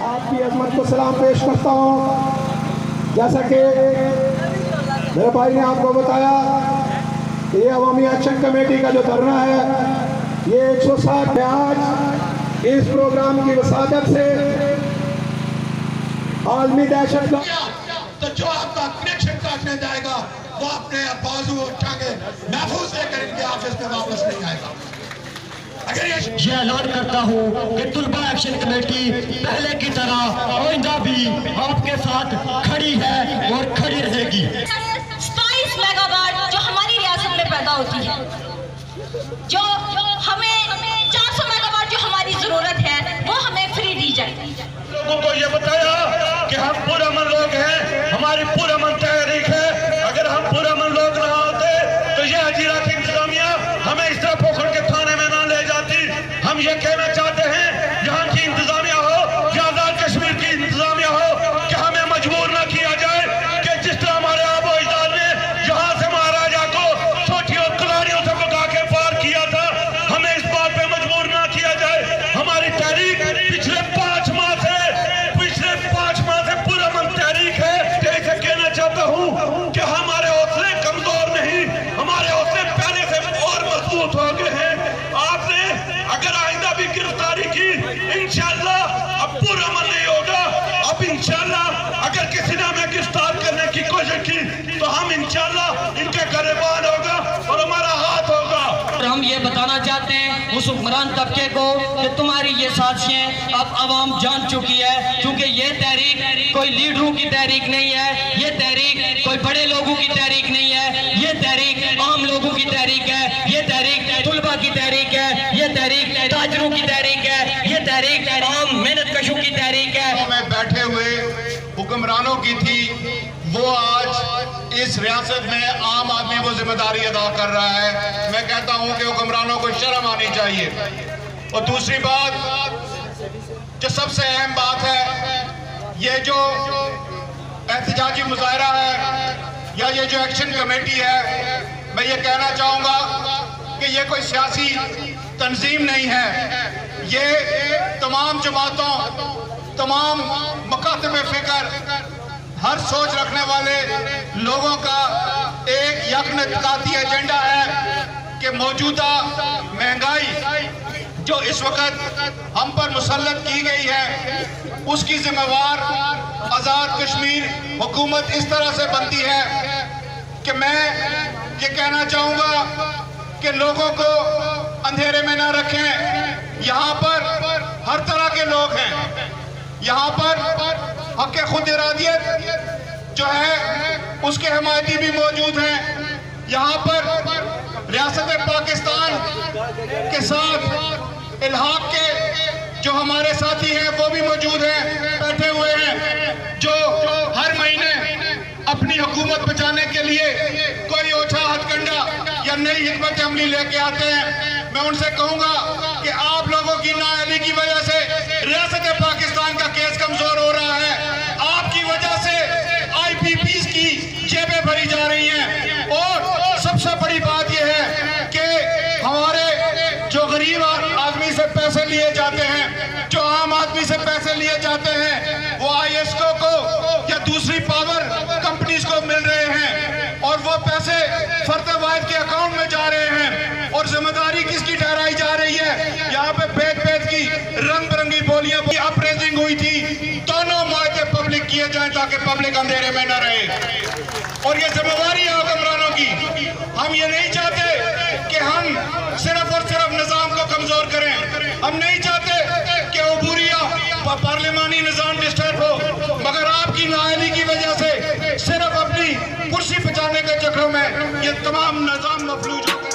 आपकी अजमत को सलाम पेश करता हूँ। जैसा कि मेरे भाई ने आपको बताया कि ये अवामी एक्शन कमेटी का जो धरना है ये 160 आज इस प्रोग्राम की वसादत से आलमी दहशत का तो जो आपका कनेक्शन काटने जाएगा वो अपने बाजू उठाके महफूज लेकर इनके ऑफिस में वापस नहीं आएगा। अगर ये ऐलान करता हूँ कि तुलबा एक्शन कमेटी पहले की तरह आइंदा भी आपके साथ खड़ी है और खड़ी रहेगी। 27 मेगावाट जो हमारी रियासत में पैदा होती है, जो हमें 400 मेगावाट जो हमारी जरूरत है वो हमें फ्री दी जाए। लोगों को ये बताया कि हम पुरअमन लोग हैं, हमारी पुरअमन तहरीक है। अगर हम पुरअमन लोग ना होते तो ये हजीरा की इंतजामिया हमें इस तरह पोखर के थाने में ना ले जाती। हम ये कहना चाहते हैं यहाँ की इंतजामिया हो या आजाद कश्मीर की इंतजामिया हो कि हमें मजबूर ना किया जाए कि जिस तरह हमारे आबो अजदाद ने यहाँ से महाराजा को छोटियों कुल्हाड़ियों से भगा के पार किया था, हमें इस बात पे मजबूर ना किया जाए। हमारी तहरीक पिछले 5 माह से पुरअमन तहरीक है। इसे कहना चाहता हूँ कि हमारे हौसले कमजोर नहीं, हमारे हौसले पहले से और मजबूत हो गए हैं। आपने अगर आइंदा भी गिरफ्तारी की, इंशाल्लाह अब पुरअमन नहीं होगा। अब इंशाल्लाह अगर किसी ने हमें गिरफ्तार करने की कोशिश की तो हम इंशाल्लाह इनके गिरफ्तार होगा और हमारा हाथ होगा। और हम ये बताना चाहते हैं उस हुक्मरान तबके को कि तुम्हारी ये साजिशें अब आवाम जान चुकी है, क्योंकि ये तहरीक कोई लीडरों की तहरीक नहीं है, ये तहरीक कोई बड़े लोगों की तहरीक नहीं है, ये तहरीक आम लोगों की तहरीक है, ये तहरीक तुलबा की तहरीक है, ये तहरीक ताजरों की तहरीक है, ये तहरीक आम मेहनत कशों की तहरीक है। में बैठे हुए हुक्मरानों की थी, वो आज इस रियासत में आम आदमी वो जिम्मेदारी अदा कर रहा है। मैं कहता हूं कि हुक्मरानों को शर्म आनी चाहिए। और दूसरी बात जो सबसे अहम बात है, ये जो एहतजाजी मुजाहरा है या ये जो एक्शन कमेटी है, मैं ये कहना चाहूँगा कि ये कोई सियासी तंजीम नहीं है। ये तमाम जमातों, तमाम मकातब फिक्र, हर सोच रखने वाले लोगों का एक यकनकाती एजेंडा है कि मौजूदा महंगाई जो इस वक्त हम पर मुसल्लत की गई है उसकी जिम्मेवार आज़ाद कश्मीर हुकूमत इस तरह से बनती है कि मैं ये कहना चाहूँगा कि लोगों को अंधेरे में ना रखें। यहाँ पर हर तरह के लोग हैं, यहाँ पर हक़ खुद इरादियत जो है उसके हमायती भी मौजूद हैं। यहाँ पर रियासत पाकिस्तान के साथ इल्हाक के जो हमारे साथी हैं वो भी मौजूद हैं, बैठे हुए हैं, जो हर महीने अपनी हुकूमत बचाने के लिए कोई ओछा हथकंडा या नई हिकमत अमली लेके आते हैं। मैं उनसे कहूँगा कि आप लोगों की नाअहली की वजह से रियासत पाकिस्तान का केस कमजोर हो रहा है। आपकी वजह से IPPs की जेबें भरी जा रही हैं। और सबसे बड़ी बात यह है कि हमारे जो गरीब आदमी से पैसे लिए जाते हैं, जो आम आदमी से पैसे लिए जाते हैं, वो ISO को या दूसरी पावर कंपनीज को मिल रहे हैं और वो पैसे फर्द वाहिद के अकाउंट में जा रहे हैं। और जिम्मेदारी किसकी ठहराई जा रही है? यहाँ पे भेद की रंग बिरंगी बोलियां अप्रेजिंग हुई थी, दोनों मुआहदे पब्लिक किए जाएं ताकि पब्लिक अंधेरे में न रहे। और ये जिम्मेदारी है हुक्मरानों की। हम ये नहीं चाहते कि हम सिर्फ और सिर्फ निजाम को कमजोर करें, हम नहीं चाहते कि अबूरिया पार्लिमानी निजाम डिस्टर्ब हो, मगर आपकी नाअहली की वजह से सिर्फ अपनी कुर्सी बचाने के चक्रों में ये तमाम निजाम मफलूज हो गए।